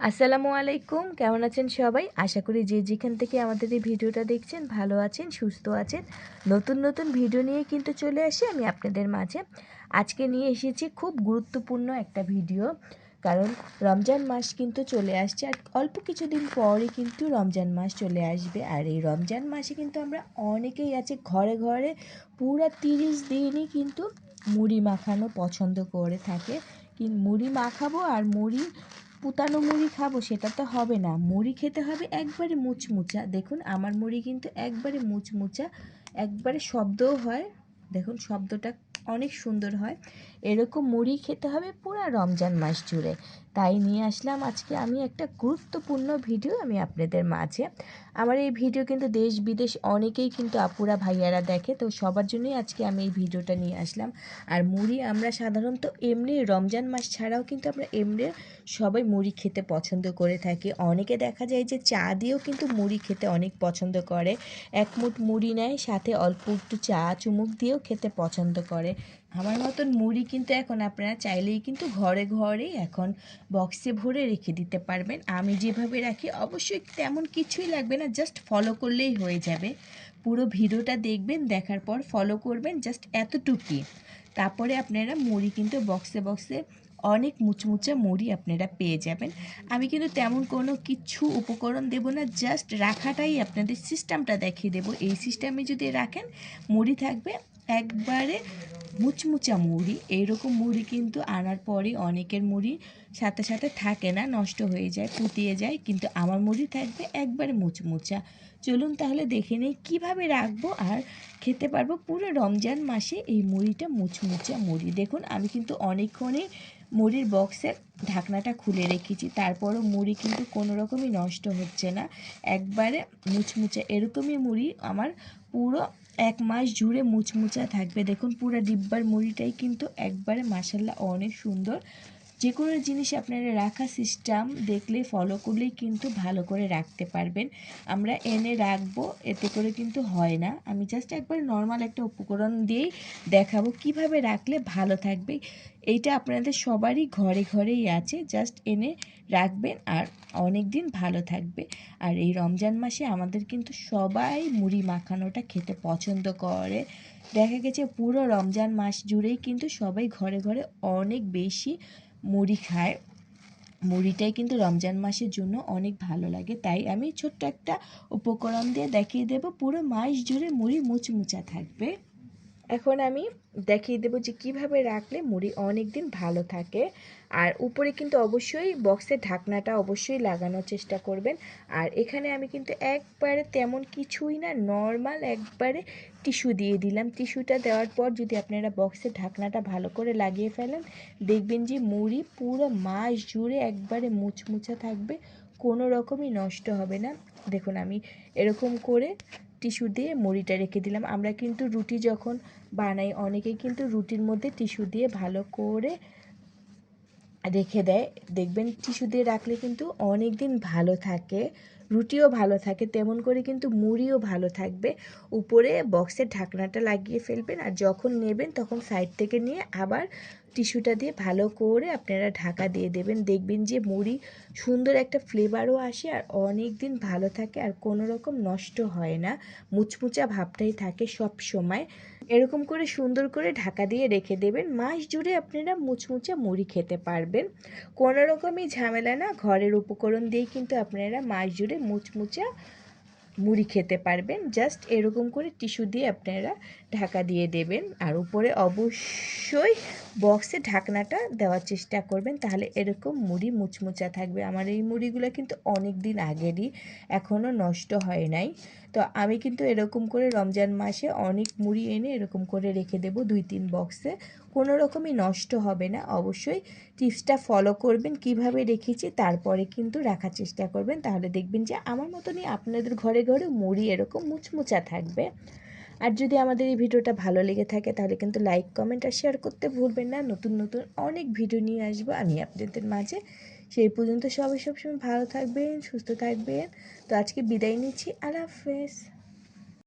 আসসালামু আলাইকুম, কেমন আছেন সবাই? আশা করি যে যেখান থেকে আমাদের এই ভিডিওটা দেখছেন ভালো আছেন, সুস্থ আছেন। নতুন নতুন ভিডিও নিয়ে কিন্তু চলে আসি আমি আপনাদের মাঝে। আজকে নিয়ে এসেছি খুব গুরুত্বপূর্ণ একটা ভিডিও, কারণ রমজান মাস কিন্তু চলে আসছে আর অল্প কিছুদিন পরই কিন্তু রমজান মাস চলে আসবে। আর এই রমজান মাসে কিন্তু আমরা অনেকেই আছে ঘরে ঘরে পুরো 30 দিনই কিন্তু মুড়ি মাখানো পছন্দ করে থাকে। মুড়ি মাখাবো আর পুতানো মুড়ি খাবো সেটা তো হবে না, মুড়ি খেতে হবে একবারে মুচমুচা। দেখুন আমার মুড়ি কিন্তু একবারে মুচমুচা, একবারে শব্দও হয়, দেখুন শব্দটা অনেক সুন্দর হয়। এরকম মুড়ি খেতে হবে পুরো রমজান মাস জুড়ে। তাই নিয়ে আসলাম আজকে আমি একটা গুরুত্বপূর্ণ ভিডিও আমি আপনাদের মাঝে। আমার এই ভিডিও কিন্তু দেশ বিদেশ অনেকেই কিন্তু আপুরা ভাইয়ারা দেখে, তো সবার জন্যই আজকে আমি এই ভিডিওটা নিয়ে আসলাম। আর মুড়ি আমরা সাধারণত এমনি রমজান মাস ছাড়াও কিন্তু আমরা এমনি সবাই মুড়ি খেতে পছন্দ করে থাকি। অনেকে দেখা যায় যে চা দিয়েও কিন্তু মুড়ি খেতে অনেক পছন্দ করে। এক মুঠ মুড়ি নেয়, সাথে অল্প একটু চা চুমুক দিয়েও খেতে পছন্দ করে। আমার মতন মুড়ি কিন্তু এখন আপনারা চাইলেই কিন্তু ঘরে ঘরেই এখন বক্সে ভরে রেখে দিতে পারবেন। আমি যেভাবে রাখি অবশ্যই তেমন কিছুই লাগবে না, জাস্ট ফলো করলেই হয়ে যাবে। পুরো ভিডিওটা দেখবেন, দেখার পর ফলো করবেন, জাস্ট এতটুকুই। তারপরে আপনারা মুড়ি কিন্তু বক্সে বক্সে অনেক মুচমুচে মুড়ি আপনারা পেয়ে যাবেন। আমি কিন্তু তেমন কোনো কিছু উপকরণ দেব না, জাস্ট রাখাটাই আপনাদের সিস্টেমটা দেখিয়ে দেবো। এই সিস্টেমে যদি রাখেন মুড়ি থাকবে একবারে মুচমুচা মুড়ি। এইরকম মুড়ি কিন্তু আনার পরে অনেকের মুড়ি সাথে সাথে থাকে না, নষ্ট হয়ে যায়, পুতিয়ে যায়, কিন্তু আমার মুড়ি থাকবে একবারে মুচমুচা। চলুন তাহলে দেখে নেই কীভাবে রাখবো আর খেতে পারবো পুরো রমজান মাসে এই মুড়িটা, মুচমুচা মুড়ি। দেখুন আমি কিন্তু অনেকক্ষণই মুড়ির বক্সের ঢাকনাটা খুলে রেখেছি, তারপরও মুড়ি কিন্তু কোনো রকমই নষ্ট হচ্ছে না, একবারে মুচমুচা। এরকমই মুড়ি আমার পুরো 1 মাস জুড়ে মুচমুচা থাকবে। দেখুন পুরো ডিব্বার মুড়িটাই কিন্তু একবারে মাশাআল্লাহ অনেক সুন্দর। যে কোনো জিনিস আপনারা রাখা সিস্টেম দেখলে ফলো করলেই কিন্তু ভালো করে রাখতে পারবেন। আমরা এনে রাখবো এতে করে কিন্তু হয় না। আমি জাস্ট একবার নর্মাল একটা উপকরণ দিয়েই দেখাবো কিভাবে রাখলে ভালো থাকবে। এইটা আপনাদের সবারই ঘরে ঘরেই আছে, জাস্ট এনে রাখবেন আর অনেক দিন ভালো থাকবে। আর এই রমজান মাসে আমাদের কিন্তু সবাই মুড়ি মাখানোটা খেতে পছন্দ করে। দেখা গেছে পুরো রমজান মাস জুড়েই কিন্তু সবাই ঘরে ঘরে অনেক বেশি মুড়ি খায়। মুড়িটাই কিন্তু রমজান মাসের জন্য অনেক ভালো লাগে। তাই আমি ছোট্ট একটা উপকরণ দিয়ে দেখিয়ে দেব পুরো মাস জুড়ে মুড়ি মুচমুচা থাকবে। এখন আমি দেখিয়ে দেবো যে কিভাবে রাখলে মুড়ি অনেক দিন ভালো থাকে। আর উপরে কিন্তু অবশ্যই বক্সের ঢাকনাটা অবশ্যই লাগানোর চেষ্টা করবেন। আর এখানে আমি কিন্তু একবারে তেমন কিছুই না, নর্মাল একবারে টিস্যু দিয়ে দিলাম। টিস্যুটা দেওয়ার পর যদি আপনারা বক্সের ঢাকনাটা ভালো করে লাগিয়ে ফেলেন, দেখবেন যে মুড়ি পুরো মাস জুড়ে একবারে মুচমুচা থাকবে, কোনো রকমই নষ্ট হবে না। দেখুন আমি এরকম করে টিস্যু দিয়ে মুড়িটা রেখে দিলাম। আমরা কিন্তু রুটি যখন বানাই অনেকেই কিন্তু রুটির মধ্যে টিস্যু দিয়ে ভালো করে রেখে দেয়, দেখবেন টিস্যু দিয়ে রাখলে কিন্তু অনেক দিন ভালো থাকে, রুটিও ভালো থাকে, তেমন করে কিন্তু মুড়িও ভালো থাকবে। উপরে বক্সের ঢাকনাটা লাগিয়ে ফেলবেন আর যখন নেবেন তখন সাইড থেকে নিয়ে আবার টিস্যুটা দিয়ে ভালো করে আপনারা ঢাকা দিয়ে দেবেন। দেখবেন যে মুড়ি সুন্দর একটা ফ্লেভারও আসে আর অনেক দিন ভালো থাকে আর কোনো রকম নষ্ট হয় না, মুচমুচা ভাবটাই থাকে সব সময়। এরকম করে সুন্দর করে ঢাকা দিয়ে রেখে দেবেন, মাস জুড়ে আপনারা মুচমুচা মুড়ি খেতে পারবেন। কোনো রকমই ঝামেলা না, ঘরের উপকরণ দিয়েই কিন্তু আপনারা মাস জুড়ে মুচমুচা মুড়ি খেতে পারবেন। জাস্ট এরকম করে টিস্যু দিয়ে আপনারা ঢাকা দিয়ে দেবেন আর উপরে অবশ্যই বক্সে ঢাকনাটা দেওয়ার চেষ্টা করবেন, তাহলে এরকম মুড়ি মুচমুচা থাকবে। আমার এই মুড়িগুলো কিন্তু অনেক দিন আগেরই, এখনও নষ্ট হয় নাই। তো আমি কিন্তু এরকম করে রমজান মাসে অনেক মুড়ি এনে এরকম করে রেখে দেবো 2-3 বক্সে, কোনো রকমই নষ্ট হবে না। অবশ্যই টিপসটা ফলো করবেন, কিভাবে রেখেছি তারপরে কিন্তু রাখার চেষ্টা করবেন, তাহলে দেখবেন যে আমার মতনই আপনাদের ঘরে ঘরে মুড়ি এরকম মুচমুচা থাকবে। আর যদি আমাদের এই ভিডিওটা ভালো লেগে থাকে তাহলে কিন্তু লাইক কমেন্ট আর শেয়ার করতে ভুলবেন না। নতুন নতুন অনেক ভিডিও নিয়ে আসবো আমি আপনাদের মাঝে। সেই পর্যন্ত সবাই সবসময় ভালো থাকবেন, সুস্থ থাকবেন। তো আজকে বিদায় নিচ্ছি, আল্লাহ হাফেজ।